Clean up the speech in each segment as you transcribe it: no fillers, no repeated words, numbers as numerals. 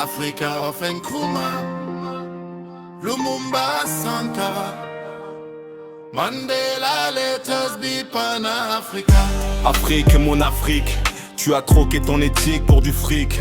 Africa of Nkrumah, Lumumba Sankara, Mandela, let us be Pan-Africa. Afrique, mon Afrique, tu as troqué ton éthique pour du fric.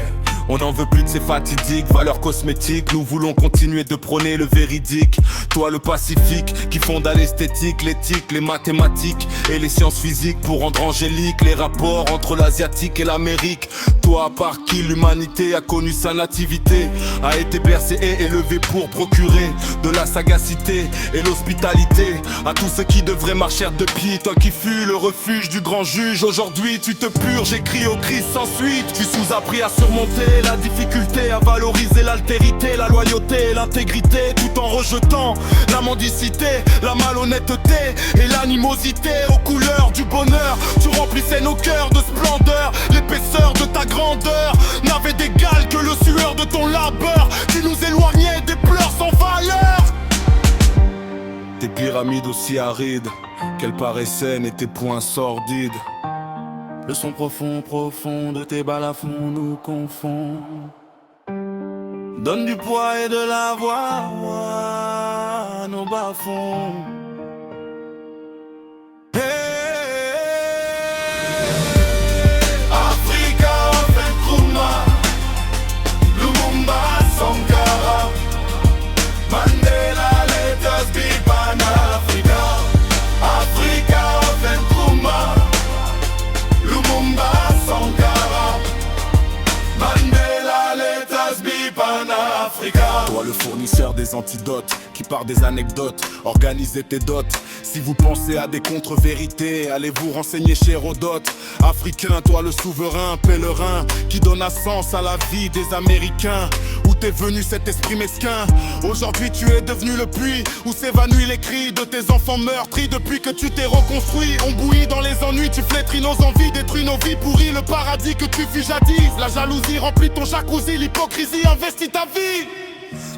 On n'en veut plus de ces fatidiques valeurs cosmétiques. Nous voulons continuer de prôner le véridique. Toi le pacifique qui fonde à l'esthétique, l'éthique, les mathématiques et les sciences physiques pour rendre angélique les rapports entre l'Asiatique et l'Amérique. Toi par qui l'humanité a connu sa nativité, a été bercé et élevé pour procurer de la sagacité et l'hospitalité à tous ceux qui devraient marcher de pied. Toi qui fus le refuge du grand juge, aujourd'hui tu te purges, j'écris au Christ sans suite. Tu sous-appris à surmonter la difficulté, à valoriser l'altérité, la loyauté et l'intégrité, tout en rejetant la mendicité, la malhonnêteté et l'animosité. Aux couleurs du bonheur, tu remplissais nos cœurs de splendeur. L'épaisseur de ta grandeur n'avait d'égal que le sueur de ton labeur. Tu nous éloignais des pleurs sans valeur. Tes pyramides aussi arides qu'elles paraissaient n'étaient point sordides. Le son profond, profond de tes balafons nous confond. Donne du poids et de la voix à nos bas-fonds. Africa of Nkrumah, Lumumba Sankara, Mandela, let us be Pan-Africa. Africa of Nkrumah, Lumumba Sankara, Mandela, let us be Pan-Africa. Toi le fournisseur des antidotes, qui par des anecdotes organisez tes dots. Si vous pensez à des contre-vérités, allez vous renseigner chez Hérodote. Africain, toi le souverain pèlerin qui donne un sens à la vie des Américains. Où t'es venu cet esprit mesquin? Aujourd'hui tu es devenu le puits où s'évanouissent les cris de tes enfants meurtris. Depuis que tu t'es reconstruit, on bouillit dans les ennuis. Tu flétris nos envies, détruis nos vies, pourris le paradis que tu fus jadis. La jalousie remplit ton jacuzzi, l'hypocrisie investit ta vie.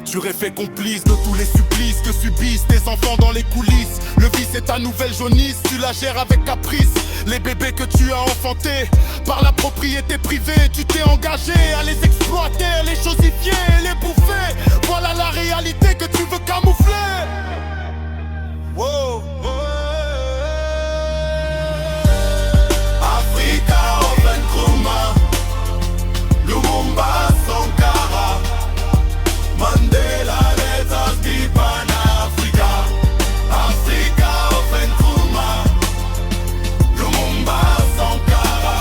Tu réfais complice de tous les supplices que subissent tes enfants dans les coulisses. Le vice est ta nouvelle jaunisse, tu la gères avec caprice. Les bébés que tu as enfantés par la propriété privée, tu t'es engagé à les exploiter, les chosifier, les bouffer. Voilà la réalité que tu veux camoufler. Wow. Africa of Nkrumah, Lumumba Sankara, Mandela, let us be Pan-Africa. Africa of Nkrumah, Lumumba Sankara,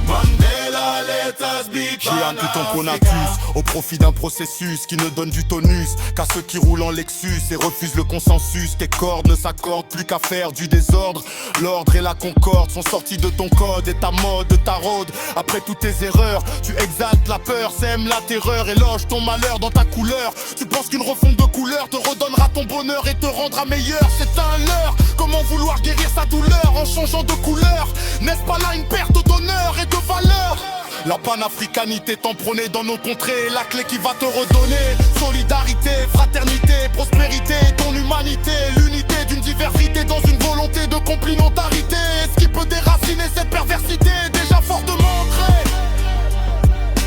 Mandela, let us be J'ai inclus ton Pan-Africa. conatus au profit d'un processus qui ne donne du tonus qu'à ceux qui roulent en Lexus et refusent le consensus. Tes cordes ne s'accordent plus qu'à faire du désordre. L'ordre et la concorde sont sortis de ton code et ta mode taraude. Après toutes tes erreurs, tu exaltes la peur, sèmes la terreur, éloge ton malheur dans ta couleur. Tu penses qu'une refonte de couleur te redonnera ton bonheur et te rendra meilleur. C'est un leurre. Comment vouloir guérir sa douleur en changeant de couleur? N'est-ce pas là une perte d'honneur et de valeur? La panafricanité t'emprunée dans nos contrées, la clé qui va te redonner solidarité, fraternité, prospérité, ton humanité, l'unité d'une diversité dans une volonté de complémentarité. Ce qui peut déraciner cette perversité déjà fortement ancrée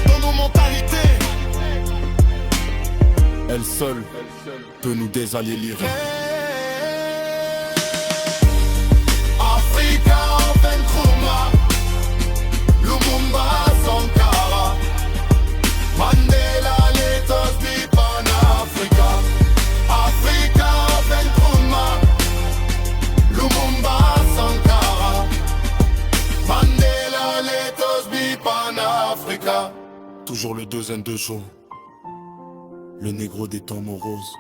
dans nos mentalités. Elle seule peut nous désallier. Africa of Nkrumah, Lumumba Sankara, Mandela, let us be Pan-Africa. Africa of Nkrumah, Lumumba Sankara, Mandela, let us be Pan-Africa. Toujours le 2N de jaune, le négro des temps moroses.